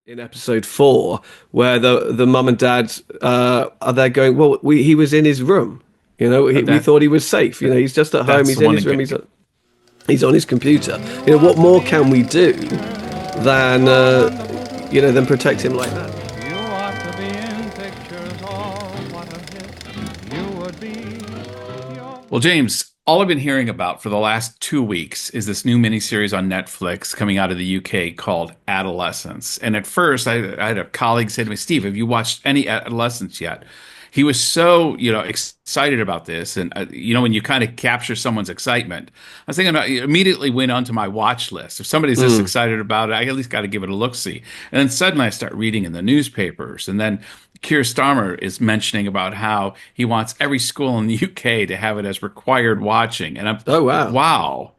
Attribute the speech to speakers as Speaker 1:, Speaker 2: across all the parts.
Speaker 1: in episode 4 where the mum and dad are there going, well, he was in his room. We
Speaker 2: That
Speaker 1: thought he was safe. He's just at home.
Speaker 2: that's
Speaker 1: He's
Speaker 2: the
Speaker 1: in
Speaker 2: one
Speaker 1: his room.
Speaker 2: again.
Speaker 1: He's on his computer. What more can we do than than protect him like that?
Speaker 3: You ought to be in pictures. Oh, what a hit you would be.
Speaker 2: Well, James, all I've been hearing about for the last 2 weeks is this new miniseries on Netflix coming out of the UK called Adolescence. And at first, I had a colleague say to me, "Steve, have you watched any Adolescence yet?" He was so, excited about this. And, when you kind of capture someone's excitement, I was thinking about it immediately went onto my watch list. If somebody's this excited about it, I at least got to give it a look-see. And then suddenly I start reading in the newspapers. And then Keir Starmer is mentioning about how he wants every school in the UK to have it as required watching. And I'm,
Speaker 1: Oh, wow.
Speaker 2: wow.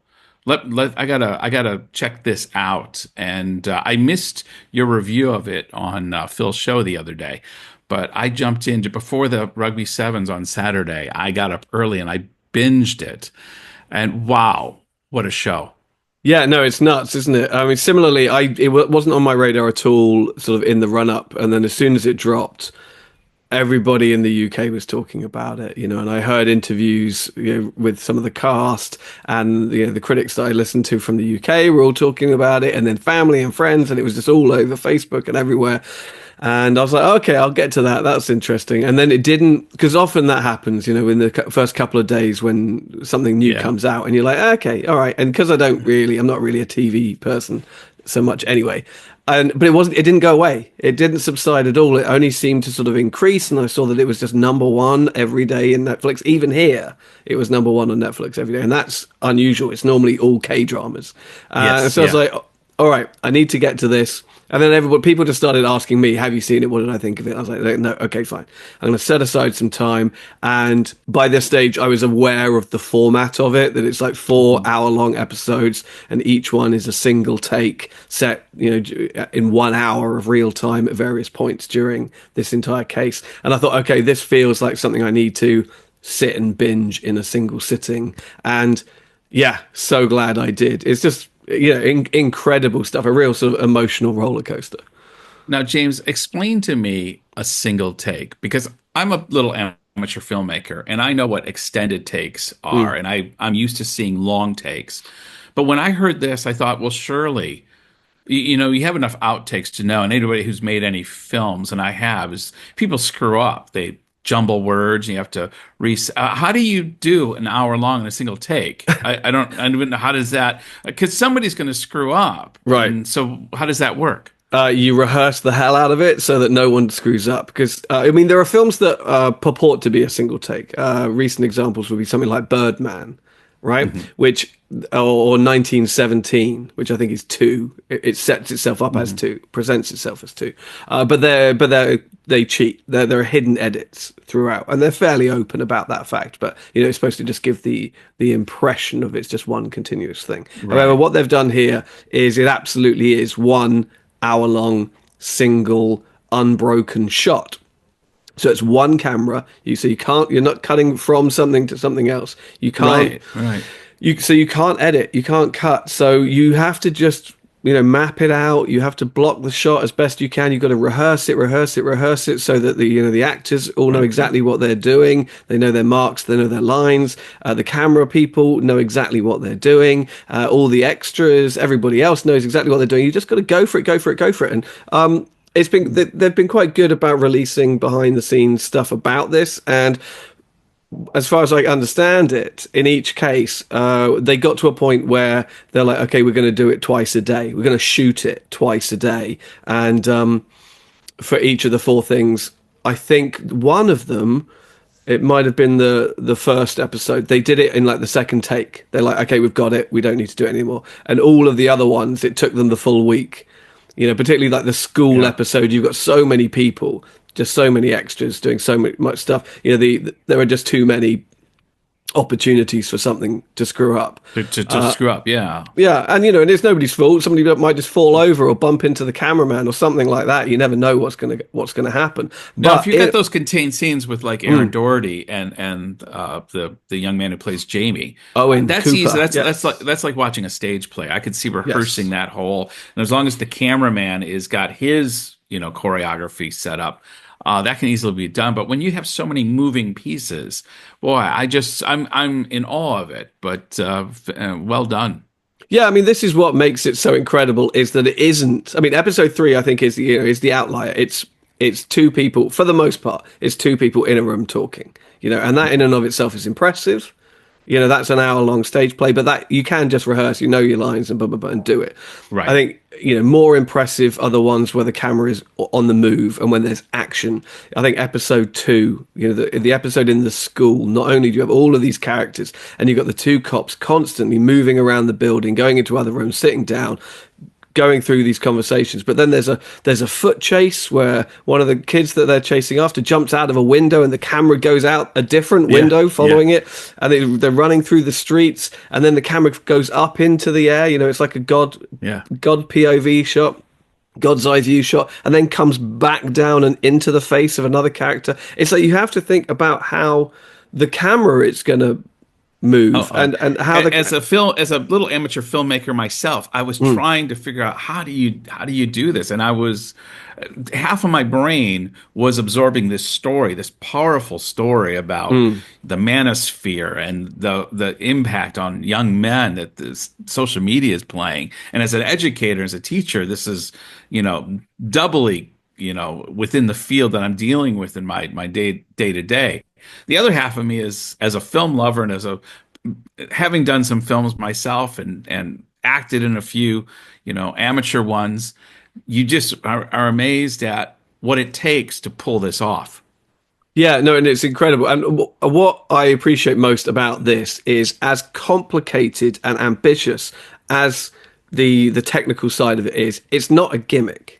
Speaker 2: I gotta check this out. And I missed your review of it on Phil's show the other day, but I jumped into before the rugby sevens on Saturday. I got up early and I binged it, and wow, what a show!
Speaker 1: Yeah, no, it's nuts, isn't it? I mean, similarly, wasn't on my radar at all, sort of in the run up, and then as soon as it dropped, everybody in the UK was talking about it, and I heard interviews, with some of the cast and the critics that I listened to from the UK were all talking about it, and then family and friends, and it was just all over Facebook and everywhere. And I was like, okay, I'll get to that. That's interesting. And then it didn't, because often that happens, in the first couple of days when something new
Speaker 2: Yeah,
Speaker 1: comes out, and you're like, okay, all right. And because I'm not really a TV person so much anyway. But it didn't go away. It didn't subside at all. It only seemed to sort of increase. And I saw that it was just number one every day in Netflix. Even here, it was number one on Netflix every day. And that's unusual. It's normally all K dramas.
Speaker 2: yes,
Speaker 1: So I was
Speaker 2: yeah.
Speaker 1: like, all right, I need to get to this. And then people just started asking me, have you seen it? What did I think of it? I was like, no, okay, fine. I'm going to set aside some time. And by this stage, I was aware of the format of it, that it's like 4 hour-long episodes, and each one is a single take set, in 1 hour of real time at various points during this entire case. And I thought, okay, this feels like something I need to sit and binge in a single sitting. And yeah, so glad I did. It's just incredible stuff, a real sort of emotional roller coaster.
Speaker 2: Now, James, explain to me a single take because I'm a little amateur filmmaker and I know what extended takes are, and I'm used to seeing long takes. But when I heard this, I thought, well, surely, you have enough outtakes to know, and anybody who's made any films, and I have, is people screw up. They jumble words, and you have to how do you do an hour long in a single take? I don't even know how does that, because somebody's going to screw up.
Speaker 1: Right.
Speaker 2: And so how does that work?
Speaker 1: You rehearse the hell out of it so that no one screws up. Because, I mean, there are films that purport to be a single take. Recent examples would be something like Birdman, right? Which, or 1917, which I think is two. It sets itself up as two, presents itself as two. They cheat. There are hidden edits throughout, and they're fairly open about that fact. But it's supposed to just give the impression of it's just one continuous thing.
Speaker 2: Right.
Speaker 1: However, what they've done here is it absolutely is 1 hour long, single, unbroken shot. So it's one camera. You're not cutting from something to something else. You can't.
Speaker 2: Right.
Speaker 1: You can't edit. You can't cut. So you have to just map it out. You have to block the shot as best you can. You've got to rehearse it, so that the actors all know exactly what they're doing. They know their marks. They know their lines. The camera people know exactly what they're doing. All the extras, everybody else knows exactly what they're doing. You just got to go for it. And they've been quite good about releasing behind the scenes stuff about this. And as far as I understand it, in each case, they got to a point where they're like, okay, we're going to do it twice a day. We're going to shoot it twice a day. And for each of the 4 things, I think one of them, it might have been the first episode, they did it in like the second take. They're like, okay, we've got it. We don't need to do it anymore. And all of the other ones, it took them the full week. Particularly like the school episode, you've got so many people, just so many extras doing so much stuff. There are just too many opportunities for something to screw up.
Speaker 2: To screw up, yeah.
Speaker 1: Yeah, and and it's nobody's fault. Somebody might just fall over or bump into the cameraman or something like that. You never know what's gonna happen.
Speaker 2: Now, if
Speaker 1: But
Speaker 2: you get those contained scenes with like Aaron Doherty and the young man who plays Jamie,
Speaker 1: Owen
Speaker 2: that's
Speaker 1: Cooper,
Speaker 2: easy.
Speaker 1: yes.
Speaker 2: That's like watching a stage play. I could see rehearsing
Speaker 1: Yes.
Speaker 2: that whole, and as long as the cameraman is got his choreography set up, that can easily be done. But when you have so many moving pieces, boy, I'm in awe of it. But well done.
Speaker 1: Yeah, I mean, this is what makes it so incredible is that it isn't. I mean, episode 3, I think, is the outlier. It's two people for the most part. It's two people in a room talking. And that in and of itself is impressive. That's an hour-long stage play, but that you can just rehearse. You know your lines and blah blah blah and do it. I
Speaker 2: Right.
Speaker 1: think more impressive are the ones where the camera is on the move and when there's action. I think episode 2, the episode in the school. Not only do you have all of these characters, and you've got the two cops constantly moving around the building, going into other rooms, sitting down, going through these conversations, but then there's a foot chase where one of the kids that they're chasing after jumps out of a window and the camera goes out a different window following it, and they're running through the streets, and then the camera goes up into the air. It's like a
Speaker 2: Yeah.
Speaker 1: god POV shot, God's eye view shot, and then comes back down and into the face of another character. It's like you have to think about how the camera is going to move and how
Speaker 2: as a little amateur filmmaker myself, I was trying to figure out how do you do this, and I was half of my brain was absorbing this story, this powerful story about the manosphere and the impact on young men that this social media is playing. And as an educator, as a teacher, this is doubly within the field that I'm dealing with in my day to day. The other half of me is, as a film lover and having done some films myself and acted in a few, amateur ones, you just are amazed at what it takes to pull this off.
Speaker 1: Yeah, no, and it's incredible. And what I appreciate most about this is, as complicated and ambitious as the technical side of it is, it's not a gimmick.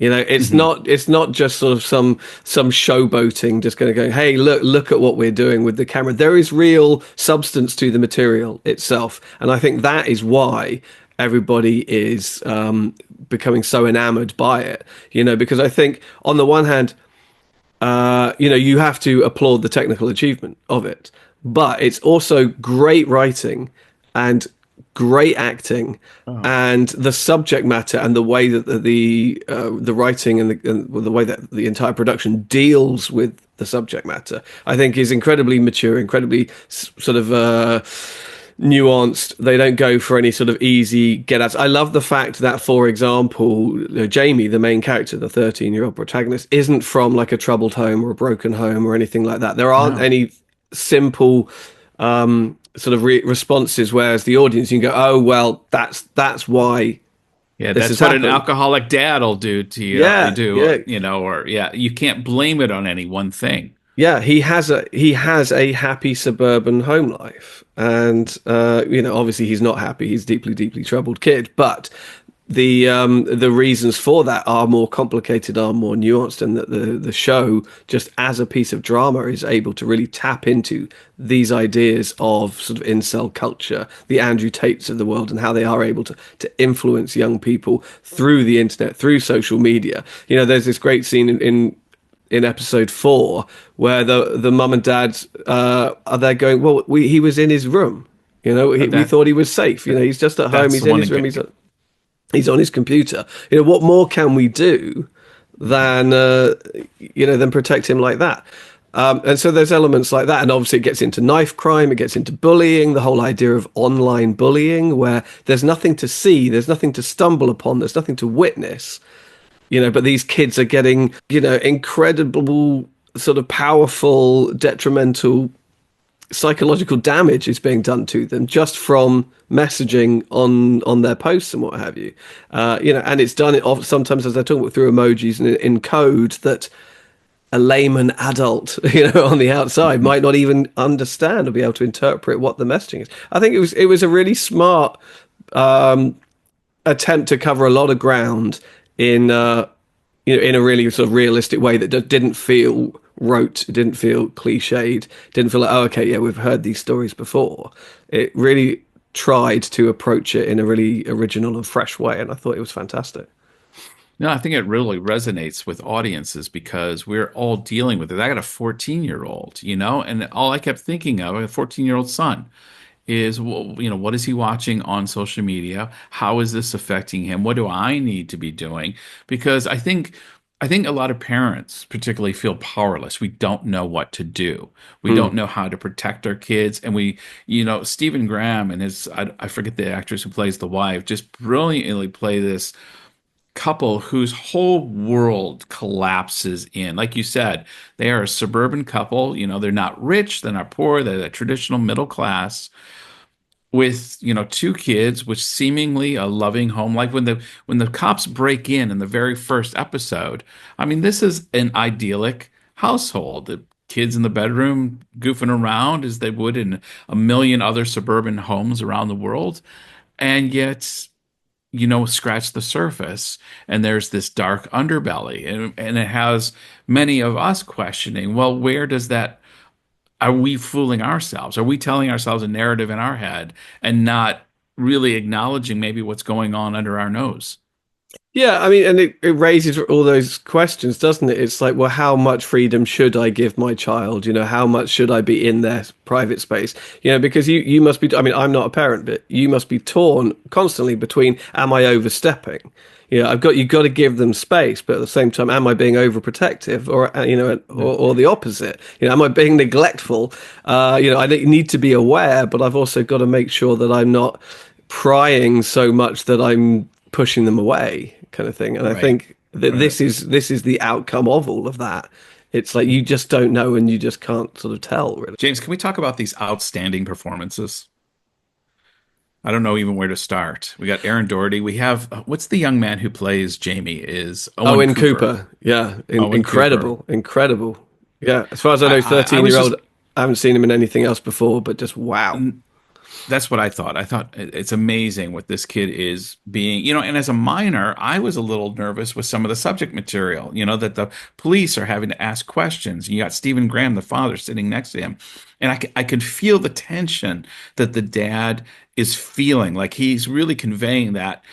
Speaker 1: It's not just sort of some showboating, just going to go, hey, look at what we're doing with the camera. There is real substance to the material itself, and I think that is why everybody is becoming so enamored by it. Because I think on the one hand, you have to applaud the technical achievement of it, but it's also great writing and great acting, and the subject matter and the way that the writing and the way that the entire production deals with the subject matter, I think, is incredibly mature, incredibly sort of nuanced. They don't go for any sort of easy get outs. I love the fact that, for example, Jamie, the main character, the 13-year-old protagonist, isn't from like a troubled home or a broken home or anything like that. There aren't any simple sort of responses, whereas the audience, you can go, oh well, that's why.
Speaker 2: Yeah,
Speaker 1: this
Speaker 2: that's
Speaker 1: has
Speaker 2: what
Speaker 1: happened.
Speaker 2: an alcoholic dad will do to you.
Speaker 1: Yeah,
Speaker 2: You can't blame it on any one thing.
Speaker 1: Yeah, he has a happy suburban home life, and obviously he's not happy. He's deeply, deeply troubled kid, but the reasons for that are more complicated, are more nuanced, and that the show, just as a piece of drama, is able to really tap into these ideas of sort of incel culture, the Andrew Tates of the world, and how they are able to influence young people through the internet, through social media. There's this great scene in episode 4 where the mum and dad are there going, well, he was in his room, we thought he was safe, he's just at home, he's in his room, he's on his computer. What more can we do than protect him like that? And so there's elements like that, and obviously it gets into knife crime, it gets into bullying, the whole idea of online bullying, where there's nothing to see, there's nothing to stumble upon, there's nothing to witness. But these kids are getting, incredible, sort of powerful, detrimental psychological damage is being done to them just from messaging on their posts and what have you. And it's done sometimes, as I talk about, through emojis and in code that a layman adult, on the outside might not even understand or be able to interpret what the messaging is. I think it was a really smart attempt to cover a lot of ground in in a really sort of realistic way that didn't feel rote, it didn't feel cliched, didn't feel like, oh, okay, yeah, we've heard these stories before. It really tried to approach it in a really original and fresh way, and I thought it was fantastic.
Speaker 2: No, I think it really resonates with audiences because we're all dealing with it. I got a 14-year-old, and all I kept thinking of, a 14-year-old son, is, well, what is he watching on social media? How is this affecting him? What do I need to be doing? Because I think a lot of parents particularly feel powerless. We don't know what to do. We don't
Speaker 1: Mm.
Speaker 2: know how to protect our kids. And Stephen Graham and I forget the actress who plays the wife, just brilliantly play this couple whose whole world collapses in. Like you said, they are a suburban couple. They're not rich, they're not poor, they're the traditional middle class with, two kids, which seemingly a loving home. Like when the cops break in the very first episode, I mean, this is an idyllic household. The kids in the bedroom goofing around as they would in a million other suburban homes around the world. And yet, scratch the surface, and there's this dark underbelly, and it has many of us questioning, well, where does that, are we fooling ourselves? Are we telling ourselves a narrative in our head and not really acknowledging maybe what's going on under our nose?
Speaker 1: Yeah, I mean, and it raises all those questions, doesn't it? It's like, well, how much freedom should I give my child? How much should I be in their private space? Because you must be, I mean, I'm not a parent, but you must be torn constantly between, am I overstepping? you've got to give them space, but at the same time, am I being overprotective, or or the opposite? Am I being neglectful? I need to be aware, but I've also got to make sure that I'm not prying so much that I'm pushing them away, kind of thing. And I
Speaker 2: Right.
Speaker 1: think that
Speaker 2: Right.
Speaker 1: this is the outcome of all of that. It's like you just don't know, and you just can't sort of tell, really.
Speaker 2: James, can we talk about these outstanding performances? I don't know even where to start. We got Aaron Doherty. We have, what's the young man who plays Jamie, is Owen
Speaker 1: Owen
Speaker 2: Cooper.
Speaker 1: Cooper, yeah,
Speaker 2: Owen Cooper.
Speaker 1: incredible, incredible. Yeah, as far as I know,
Speaker 2: I
Speaker 1: 13
Speaker 2: was
Speaker 1: year
Speaker 2: just
Speaker 1: old. I haven't seen him in anything else before, but just wow.
Speaker 2: That's what I thought. I thought it's amazing what this kid is being, and as a minor, I was a little nervous with some of the subject material, that the police are having to ask questions. You got Stephen Graham, the father, sitting next to him. And I could feel the tension that the dad is feeling. Like he's really conveying that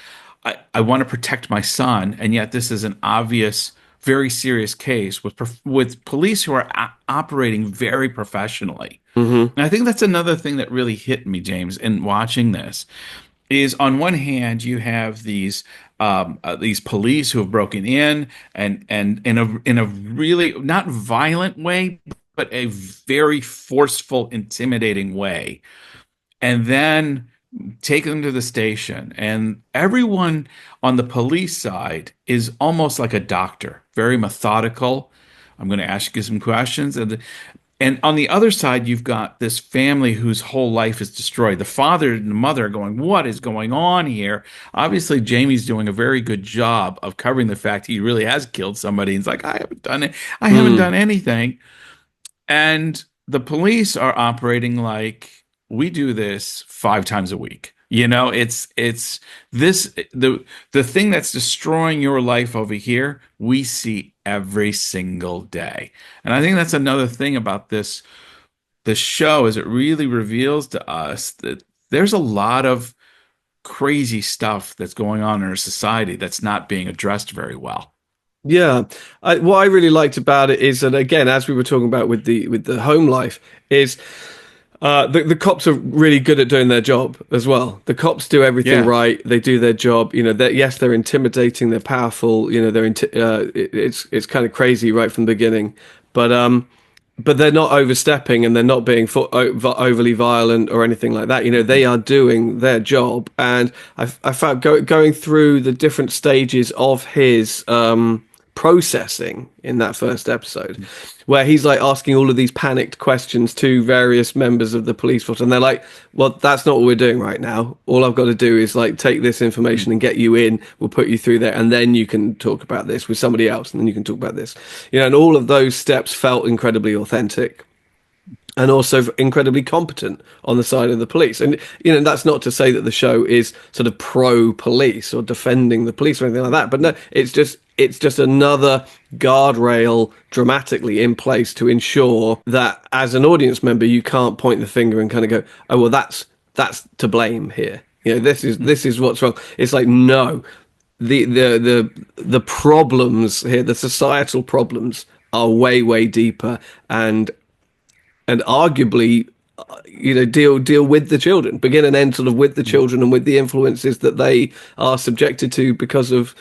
Speaker 2: I want to protect my son. And yet this is an obvious, very serious case with police who are operating very professionally.
Speaker 1: Hmm.
Speaker 2: And I think that's another thing that really hit me, James, in watching this is on one hand you have these police who have broken in and in a really not violent way, but a very forceful, intimidating way, and then take them to the station. And everyone on the police side is almost like a doctor, very methodical. I'm going to ask you some questions. And on the other side, you've got this family whose whole life is destroyed. The father and the mother are going, what is going on here? Obviously, Jamie's doing a very good job of covering the fact he really has killed somebody. He's like, I haven't done it. I haven't
Speaker 1: Mm.
Speaker 2: done anything. And the police are operating like we do this 5 times a week. It's this the thing that's destroying your life over here, we see every single day. And I think that's another thing about this show is it really reveals to us that there's a lot of crazy stuff that's going on in our society that's not being addressed very well.
Speaker 1: Yeah, what I really liked about it is that, again, as we were talking about with the home life, is the cops are really good at doing their job as well. The cops do everything
Speaker 2: Yeah.
Speaker 1: right. They do their job. Yes, they're intimidating. They're powerful. It's kind of crazy right from the beginning, but they're not overstepping, and they're not being overly violent or anything like that. They are doing their job, and I found going through the different stages of his processing in that first episode, where he's like asking all of these panicked questions to various members of the police force, and they're like, well, that's not what we're doing right now. All I've got to do is like take this information and get you in, we'll put you through there, and then you can talk about this with somebody else, and then you can talk about this. And all of those steps felt incredibly authentic. and also incredibly competent on the side of the police. And that's not to say that the show is sort of pro police or defending the police or anything like that, but no, it's just another guardrail dramatically in place to ensure that as an audience member you can't point the finger and kind of go, oh well, that's to blame here. This is what's wrong. It's like, no, the problems here, the societal problems, are way deeper, and arguably, deal with the children, begin and end sort of with the children and with the influences that they are subjected to because of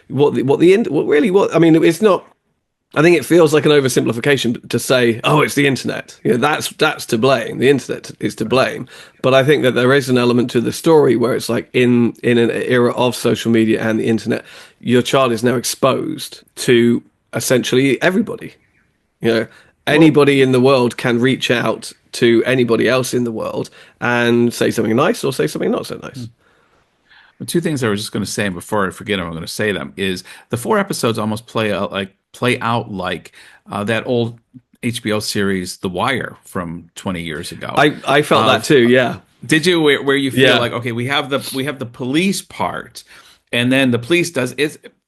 Speaker 1: what I mean, it's not. I think it feels like an oversimplification to say, oh, it's the internet. That's to blame. The internet is to blame. But I think that there is an element to the story where it's like in an era of social media and the internet, your child is now exposed to essentially everybody. Anybody in the world can reach out to anybody else in the world and say something nice or say something not so nice.
Speaker 2: Well, two things I was just going to say, and before I forget them, I'm going to say them, is the 4 episodes almost play out like that old HBO series, The Wire, from 20 years ago.
Speaker 1: I felt that too, yeah.
Speaker 2: Did you, where you feel
Speaker 1: Yeah.
Speaker 2: like, okay, we have the police part, and then the police does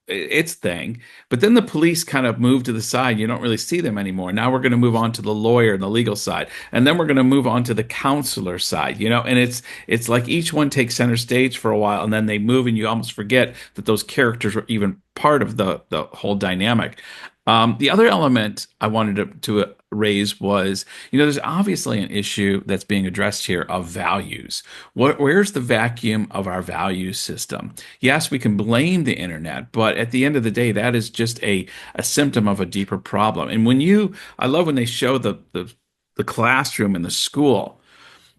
Speaker 2: its thing, but then the police kind of move to the side. You don't really see them anymore. Now we're going to move on to the lawyer and the legal side, and then we're going to move on to the counselor side. And it's like each one takes center stage for a while, and then they move, and you almost forget that those characters were even part of the whole dynamic. The other element I wanted to raise was, there's obviously an issue that's being addressed here of values. Where's the vacuum of our value system? Yes, we can blame the internet, but at the end of the day, that is just a symptom of a deeper problem. And I love when they show the classroom in the school.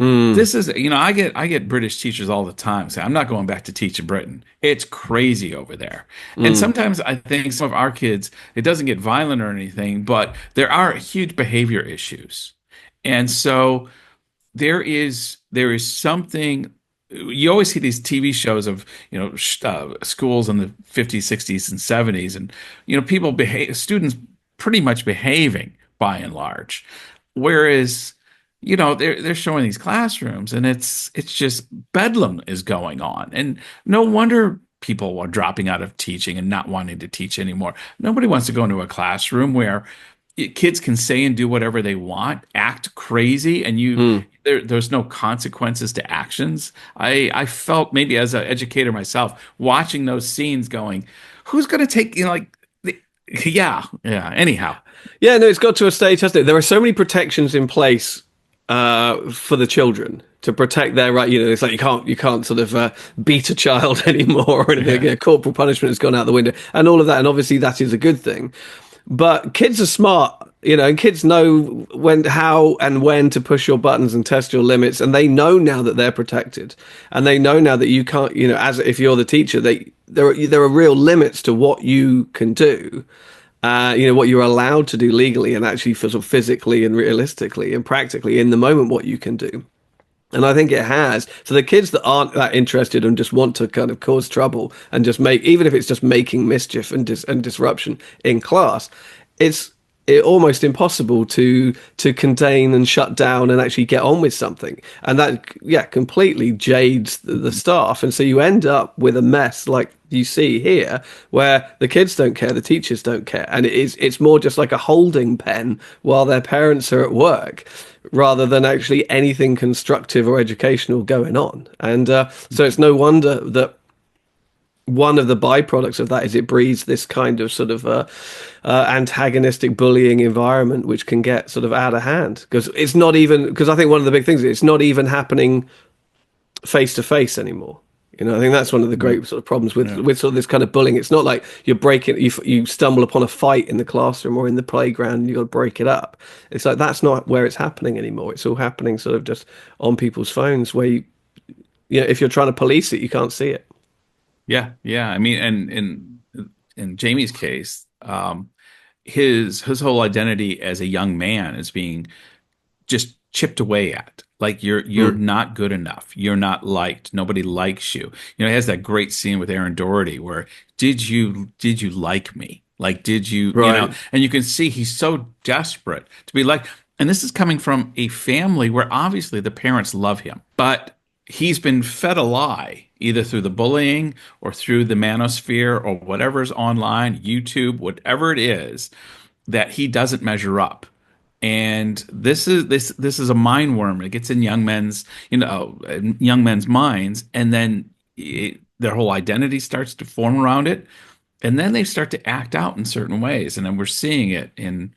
Speaker 2: This is, I get British teachers all the time say, I'm not going back to teach in Britain. It's crazy over there. And sometimes I think some of our kids, it doesn't get violent or anything, but there are huge behavior issues. And so there is something. You always see these TV shows of, schools in the 50s, 60s, and 70s, and, students pretty much behaving by and large. Whereas, they're showing these classrooms, and it's just bedlam is going on. And no wonder people are dropping out of teaching and not wanting to teach anymore. Nobody wants to go into a classroom where kids can say and do whatever they want, act crazy, and there's no consequences to actions. I felt, maybe as an educator myself, watching those scenes going, who's going to take, yeah. Anyhow.
Speaker 1: Yeah, no, it's got to a stage, hasn't it? There are so many protections in place for the children to protect their right. It's like you can't sort of beat a child anymore or anything.
Speaker 2: Yeah.
Speaker 1: Corporal punishment has gone out the window, and all of that. And obviously that is a good thing. But kids are smart, and kids know how and when to push your buttons and test your limits, and they know now that they're protected, and they know now that you can't. As if you're the teacher, there are real limits to what you can do. What you're allowed to do legally and actually sort of physically and realistically and practically in the moment, what you can do. And I think it has. So the kids that aren't that interested and just want to kind of cause trouble and just even if it's just making mischief and disruption in class, it's almost impossible to contain and shut down and actually get on with something. And that, completely jades the staff. And so you end up with a mess like you see here, where the kids don't care, the teachers don't care. And it's more just like a holding pen while their parents are at work, rather than actually anything constructive or educational going on. And so it's no wonder that one of the byproducts of that is it breeds this kind of sort of antagonistic bullying environment, which can get sort of out of hand. Because I think one of the big things is it's not even happening face to face anymore. I think that's one of the great sort of problems with sort of this kind of bullying. It's not like you stumble upon a fight in the classroom or in the playground and you've got to break it up. It's like that's not where it's happening anymore. It's all happening sort of just on people's phones, where if you're trying to police it, you can't see it.
Speaker 2: Yeah. I mean, and in Jamie's case, his whole identity as a young man is being just chipped away at. Like you're not good enough. You're not liked. Nobody likes you. He has that great scene with Aaron Doherty where did you like me? Like, did you,
Speaker 1: Right.
Speaker 2: and you can see he's so desperate to be like, And this is coming from a family where obviously the parents love him, but he's been fed a lie either through the bullying or through the manosphere or whatever's online, YouTube, whatever it is, that he doesn't measure up. And this is a mind worm. It gets in young men's minds, and then their whole identity starts to form around it, and then they start to act out in certain ways, and then we're seeing it in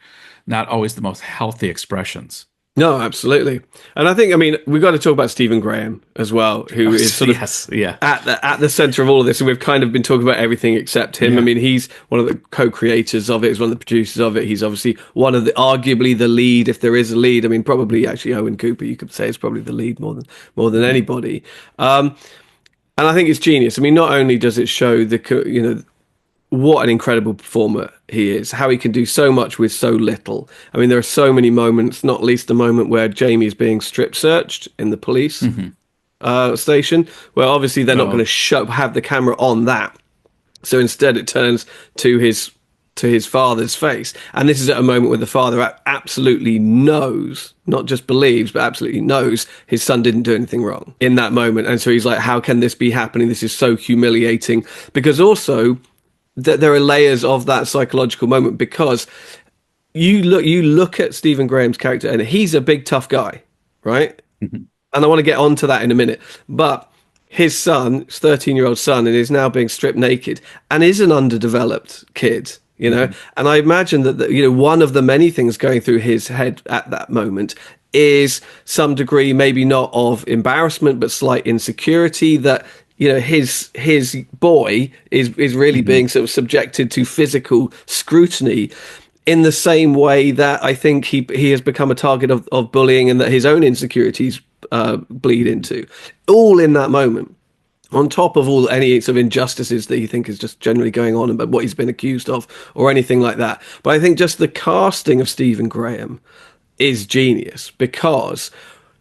Speaker 2: not always the most healthy expressions.
Speaker 1: No, absolutely. And I think, I mean, we've got to talk about Stephen Graham as well, who is sort of
Speaker 2: Yes, yeah,
Speaker 1: at the center of all of this. And we've kind of been talking about everything except him.
Speaker 2: Yeah.
Speaker 1: I mean, he's one of the co-creators of it. He's one of the producers of it. He's obviously one of the, arguably the lead, if there is a lead. I mean, probably actually Owen Cooper, you could say, is probably the lead more than anybody. And I think it's genius. I mean, not only does it show what an incredible performer he is, how he can do so much with so little. I mean, there are so many moments, not least the moment where Jamie is being strip searched in the police station, where obviously they're not going to have the camera on that. So instead it turns to his father's face. And this is at a moment where the father absolutely knows, not just believes, but absolutely knows his son didn't do anything wrong in that moment. And so he's like, how can this be happening? This is so humiliating. Because also, that there are layers of that psychological moment, because you look at Stephen Graham's character and he's a big tough guy, right? And I want to get onto that in a minute, but his son, his 13-year-old son, and is now being stripped naked and is an underdeveloped kid, and I imagine that one of the many things going through his head at that moment is some degree, maybe not of embarrassment, but slight insecurity that his boy is really being sort of subjected to physical scrutiny in the same way that I think he has become a target of bullying, and that his own insecurities bleed into, all in that moment, on top of all any sort of injustices that you think is just generally going on about what he's been accused of or anything like that. But I think just the casting of Stephen Graham is genius, because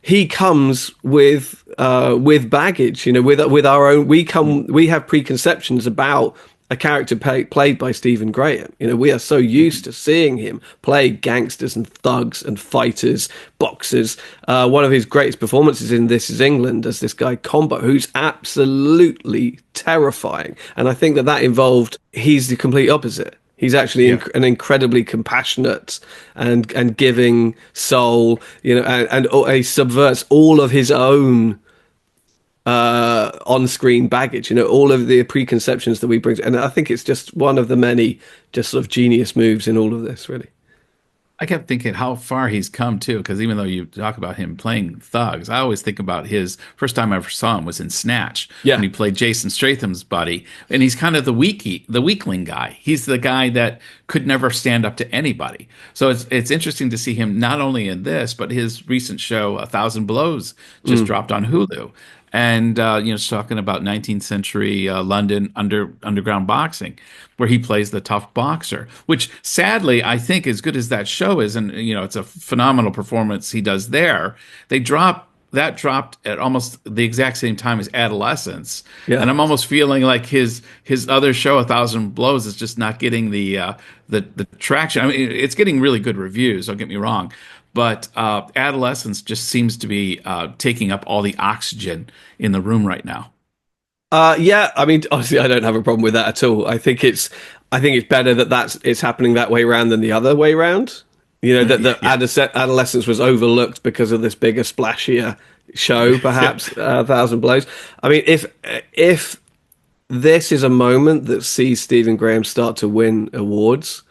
Speaker 1: he comes with baggage, with our own. We have preconceptions about a character played by Stephen Graham. We are so used to seeing him play gangsters and thugs and fighters, boxers. One of his greatest performances in This Is England as this guy Combo, who's absolutely terrifying. And I think that involved, he's the complete opposite. He's actually an incredibly compassionate and giving soul, and he subverts all of his own on-screen baggage, all of the preconceptions that we bring. And I think it's just one of the many just sort of genius moves in all of this, really.
Speaker 2: I kept thinking how far he's come too, because even though you talk about him playing thugs, I always think about his first time I ever saw him was in Snatch, when he played Jason Statham's buddy, and he's kind of the weakling guy. He's the guy that could never stand up to anybody. So it's interesting to see him not only in this, but his recent show, A Thousand Blows, just dropped on Hulu. And it's talking about 19th century London underground boxing, where he plays the tough boxer. Which, sadly, I think, as good as that show is, and it's a phenomenal performance he does there. That dropped at almost the exact same time as Adolescence, and I'm almost feeling like his other show, A Thousand Blows, is just not getting the traction. I mean, it's getting really good reviews. Don't get me wrong. But Adolescence just seems to be taking up all the oxygen in the room right now.
Speaker 1: Yeah, I mean, honestly, I don't have a problem with that at all. I think it's better that it's happening that way around than the other way around. Adolescence was overlooked because of this bigger, splashier show, perhaps, Thousand Blows. I mean, if this is a moment that sees Stephen Graham start to win awards,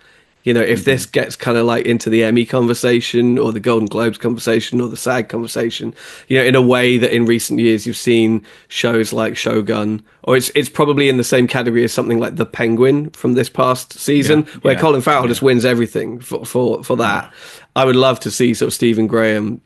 Speaker 1: if this gets kind of like into the Emmy conversation or the Golden Globes conversation or the SAG conversation, in a way that in recent years you've seen shows like Shogun, or it's probably in the same category as something like The Penguin from this past season, where Colin Farrell just wins everything for that. I would love to see sort of Stephen Graham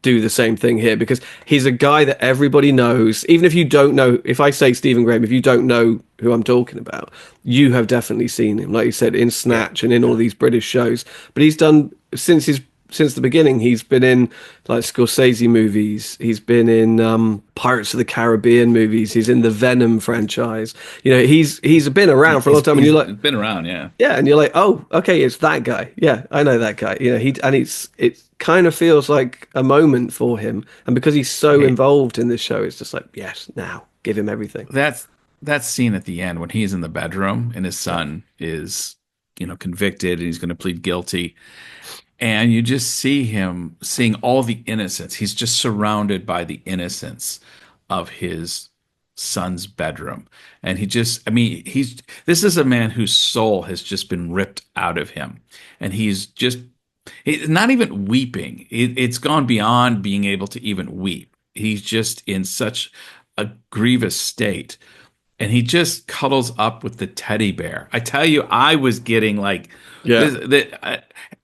Speaker 1: do the same thing here, because he's a guy that everybody knows. Even if you don't know, if I say Stephen Graham, if you don't know who I'm talking about, you have definitely seen him, like you said, in Snatch and in all these British shows. But he's done, since his since the beginning. He's been in like Scorsese movies. He's been in Pirates of the Caribbean movies. He's in the Venom franchise. He's been around for a long time, and
Speaker 2: He's
Speaker 1: you're like,
Speaker 2: been around, yeah.
Speaker 1: yeah, and you're like, oh, okay, it's that guy. Yeah, I know that guy. It kind of feels like a moment for him, and because he's so
Speaker 2: Hey,
Speaker 1: involved in this show, it's just like, yes, now give him everything.
Speaker 2: that scene at the end when he's in the bedroom and his son is, convicted and he's going to plead guilty. And you just see him seeing all the innocence. He's just surrounded by the innocence of his son's bedroom. And I mean, this is a man whose soul has just been ripped out of him. And he's not even weeping. It's gone beyond being able to even weep. He's just in such a grievous state. And he just cuddles up with the teddy bear. I tell you, I was getting like
Speaker 1: Yeah.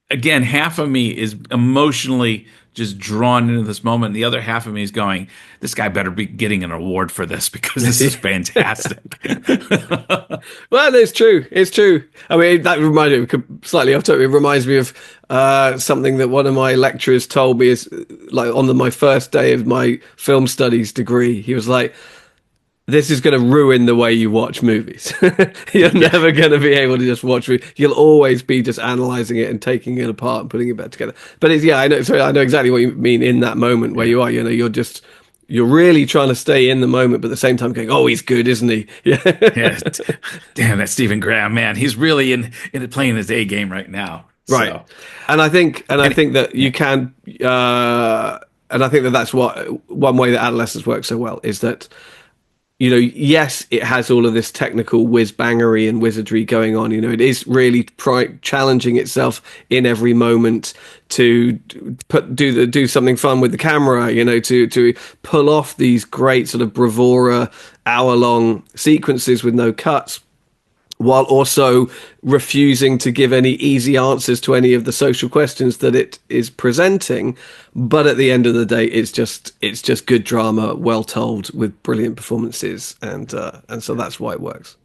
Speaker 2: again, half of me is emotionally just drawn into this moment. The other half of me is going, this guy better be getting an award for this because this is fantastic.
Speaker 1: Well, it's true. It's true. I mean, that reminded me slightly off topic. It reminds me of something that one of my lecturers told me is like on my first day of my film studies degree. He was like, this is going to ruin the way you watch movies. You're never going to be able to just watch movies. You'll always be just analyzing it and taking it apart and putting it back together. But it's, yeah, I know. So I know exactly what you mean in that moment where you are. You're really trying to stay in the moment, but at the same time going, "Oh, he's good, isn't he?" Yeah,
Speaker 2: Yeah, damn that Stephen Graham man. He's really in it playing his A game right now.
Speaker 1: right.
Speaker 2: So,
Speaker 1: I think that you can, and I think that that's what one way that Adolescence works so well is that yes, it has all of this technical whiz-bangery and wizardry going on. It is really challenging itself in every moment to do something fun with the camera. To pull off these great sort of bravura hour-long sequences with no cuts, while also refusing to give any easy answers to any of the social questions that it is presenting. But at the end of the day, it's just good drama, well told, with brilliant performances, and so that's why it works.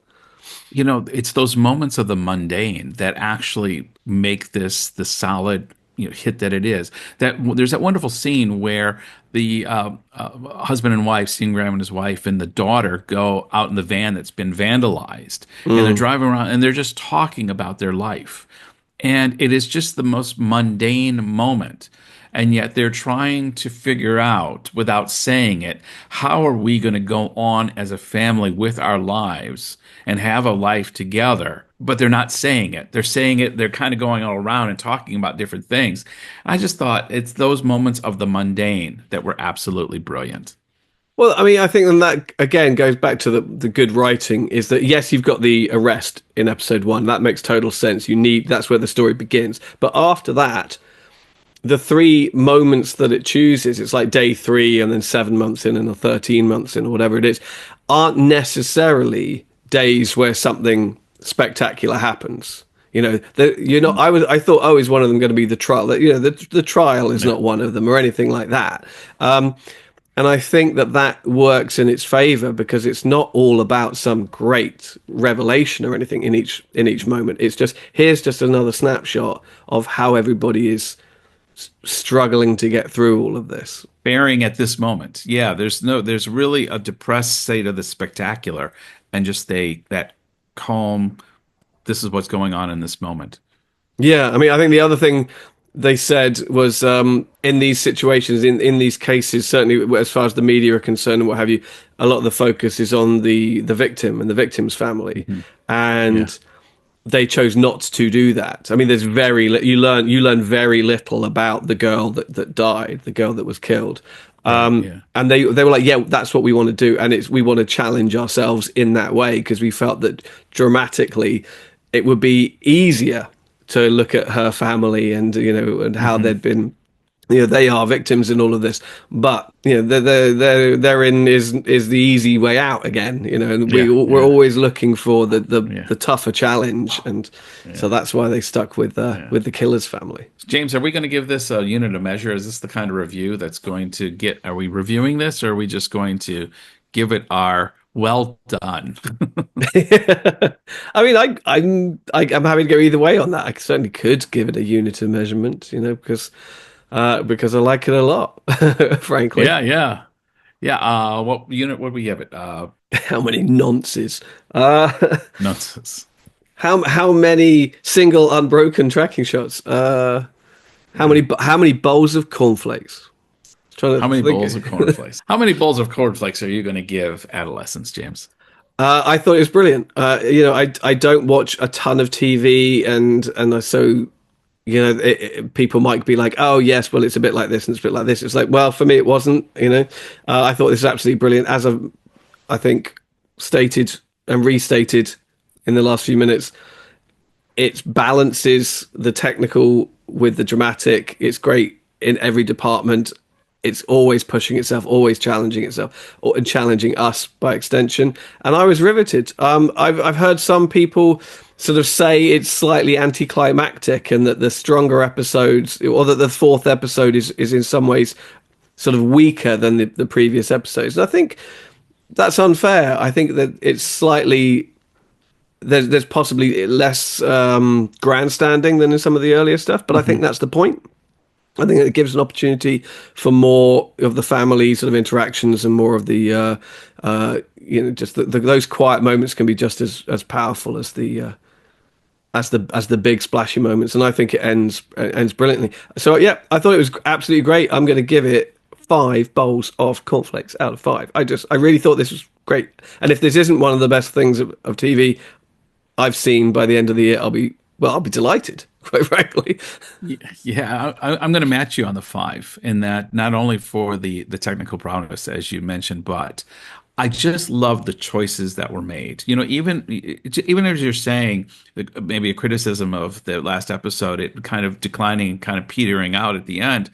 Speaker 2: it's those moments of the mundane that actually make this the solid, hit that it is. There's that wonderful scene where the husband and wife, Stephen Graham and his wife, and the daughter go out in the van that's been vandalized, and they're driving around and they're just talking about their life, and it is just the most mundane moment. And yet they're trying to figure out, without saying it, how are we going to go on as a family with our lives and have a life together? But they're not saying it. They're saying it. They're kind of going all around and talking about different things. I just thought it's those moments of the mundane that were absolutely brilliant.
Speaker 1: Well, I mean, I think then that again goes back to the good writing is that yes, you've got the arrest in episode one. That makes total sense. That's where the story begins. But after that, the three moments that it chooses, it's like day 3 and then 7 months in and 13 months in or whatever it is, aren't necessarily days where something spectacular happens. I thought, oh, is one of them going to be the trial? The trial is not one of them or anything like that. And I think that works in its favor because it's not all about some great revelation or anything in each moment. It's just, here's just another snapshot of how everybody is struggling to get through all of this.
Speaker 2: Bearing at this moment. Yeah, there's really a depressed state of the spectacular and just that calm, this is what's going on in this moment.
Speaker 1: Yeah, I mean, I think the other thing they said was in these situations, in these cases, certainly as far as the media are concerned and what have you, a lot of the focus is on the victim and the victim's family.
Speaker 2: Mm-hmm.
Speaker 1: And they chose not to do that. I mean, there's you learn very little about the girl that died, the girl that was killed. And they were like, yeah, that's what we want to do, and we want to challenge ourselves in that way because we felt that dramatically it would be easier to look at her family and and how they'd been. They are victims in all of this, but therein is the easy way out again. And we're always looking for the tougher challenge, and so that's why they stuck with the killer's family.
Speaker 2: James, are we going to give this a unit of measure? Is this the kind of review that's going to get? Are we reviewing this, or are we just going to give it our Well done.
Speaker 1: I mean, I'm happy to go either way on that. I certainly could give it a unit of measurement, because I like it a lot, frankly.
Speaker 2: Yeah, yeah. Yeah, what unit would we give it?
Speaker 1: How many nonces? Uh,
Speaker 2: Nonsense.
Speaker 1: how many single unbroken tracking shots? How many bowls of cornflakes? Trying
Speaker 2: How
Speaker 1: to
Speaker 2: many bowls of
Speaker 1: think.
Speaker 2: cornflakes? How many bowls of cornflakes are you going to give Adolescence, James?
Speaker 1: I thought it was brilliant. I don't watch a ton of TV, so people might be like, oh yes, well it's a bit like this and it's a bit like this. It's like, well, for me it wasn't. I thought this was absolutely brilliant, as I think stated and restated in the last few minutes. It balances the technical with the dramatic. It's great in every department. It's always pushing itself, always challenging itself, and challenging us by extension. And I was riveted. I've heard some people sort of say it's slightly anticlimactic, and that the stronger episodes, or that the fourth episode is in some ways sort of weaker than the previous episodes. And I think that's unfair. I think that it's slightly there's possibly less grandstanding than in some of the earlier stuff, but I think that's the point. I think it gives an opportunity for more of the family sort of interactions, and more of the just those quiet moments can be just as powerful as the big splashy moments. And I think it ends brilliantly. So yeah, I thought it was absolutely great. I'm going to give it 5 bowls of cornflakes out of 5. I really thought this was great. And if this isn't one of the best things of TV I've seen by the end of the year, I'll be delighted, quite frankly.
Speaker 2: Yeah, I'm going to match you on the 5 in that, not only for the technical prowess, as you mentioned, but I just love the choices that were made. Even as you're saying, maybe a criticism of the last episode, it kind of declining, kind of petering out at the end.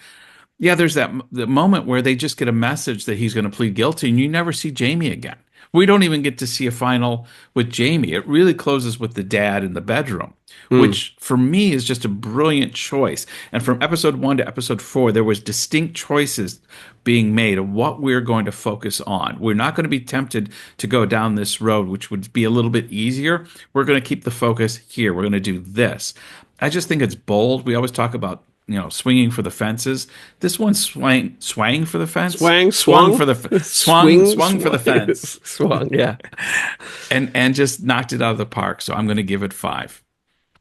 Speaker 2: Yeah, there's the moment where they just get a message that he's going to plead guilty, and you never see Jamie again. We don't even get to see a final with Jamie. It really closes with the dad in the bedroom, which for me is just a brilliant choice. And from episode 1 to episode 4, there was distinct choices being made of what we're going to focus on. We're not going to be tempted to go down this road, which would be a little bit easier. We're going to keep the focus here. We're going to do this. I just think it's bold. We always talk about swinging for the fences. This one swang for the fence.
Speaker 1: Swung
Speaker 2: for the swung for the fence.
Speaker 1: Swung, yeah.
Speaker 2: And just knocked it out of the park. So I'm going to give it 5.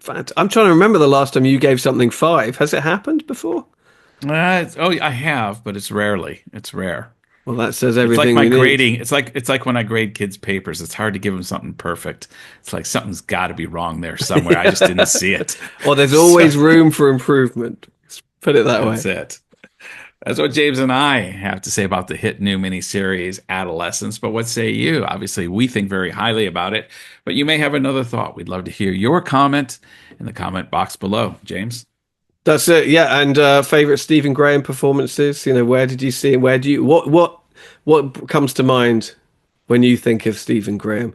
Speaker 1: I'm trying to remember the last time you gave something 5. Has it happened before?
Speaker 2: I have, but it's rarely. It's rare.
Speaker 1: Well, that says
Speaker 2: It's like
Speaker 1: everything
Speaker 2: my
Speaker 1: we need.
Speaker 2: grading. It's like when I grade kids' papers. It's hard to give them something perfect. It's like something's got to be wrong there somewhere. I just didn't see it.
Speaker 1: Well, there's always room for improvement. Let's put it that way.
Speaker 2: That's it. That's what James and I have to say about the hit new miniseries Adolescence. But what say you? Obviously, we think very highly about it, but you may have another thought. We'd love to hear your comment in the comment box below. James?
Speaker 1: That's it. Yeah, and favorite Stephen Graham performances. Where did you see him? Where do you what comes to mind when you think of Stephen Graham?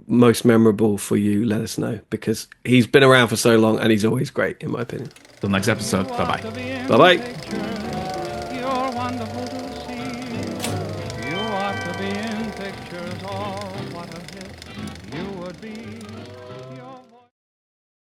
Speaker 1: Most memorable for you? Let us know, because he's been around for so long and he's always great, in my opinion.
Speaker 2: Till next episode. Bye bye.
Speaker 1: Bye bye.
Speaker 3: You're wonderful to see. You ought to be in pictures. Oh, what a hit you would be.